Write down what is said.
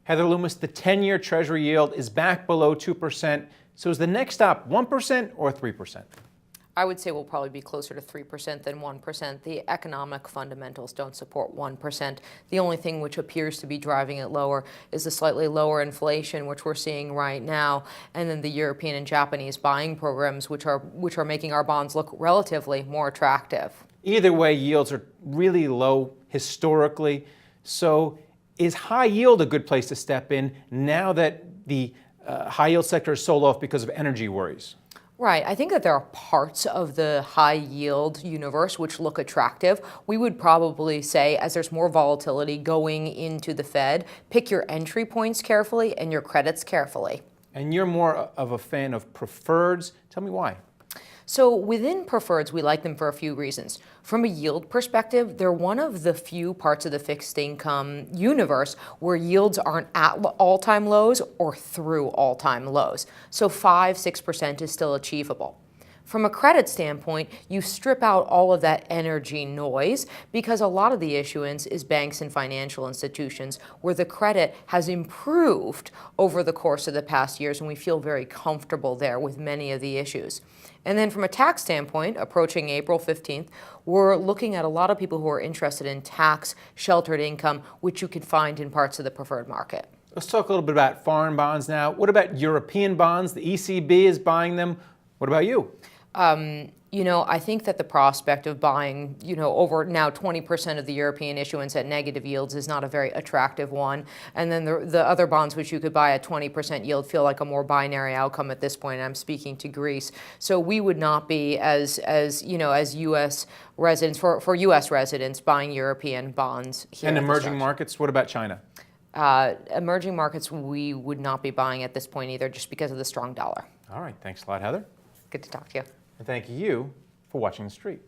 Heather Loomis, the 10-year Treasury yield is back below 2%. So is the next stop 1% or 3%? I would say we'll probably be closer to 3% than 1%. The economic fundamentals don't support 1%. The only thing which appears to be driving it lower is the slightly lower inflation, which we're seeing right now, and then the European and Japanese buying programs, which are making our bonds look relatively more attractive. Either way, yields are really low historically. So is high yield a good place to step in now that the high yield sector is sold off because of energy worries? Right. I think that there are parts of the high yield universe which look attractive. We would probably say, as there's more volatility going into the Fed, pick your entry points carefully and your credits carefully. And you're more of a fan of preferreds. Tell me why. So within preferreds, we like them for a few reasons. From a yield perspective, they're one of the few parts of the fixed income universe where yields aren't at all-time lows or through all-time lows. So 5-6% is still achievable. From a credit standpoint, you strip out all of that energy noise because a lot of the issuance is banks and financial institutions where the credit has improved over the course of the past years, and we feel very comfortable there with many of the issues. And then from a tax standpoint, approaching April 15th, we're looking at a lot of people who are interested in tax-sheltered income, which you can find in parts of the preferred market. Let's talk a little bit about foreign bonds now. What about European bonds? The ECB is buying them. What about you? I think that the prospect of buying, over now 20% of the European issuance at negative yields is not a very attractive one. And then the other bonds which you could buy at 20% yield feel like a more binary outcome at this point. I'm speaking to Greece. So we would not be as U.S. residents, for U.S. residents, buying European bonds here. And emerging markets, what about China? Emerging markets, we would not be buying at this point either, just because of the strong dollar. All right. Thanks a lot, Heather. Good to talk to you. And thank you for watching The Street.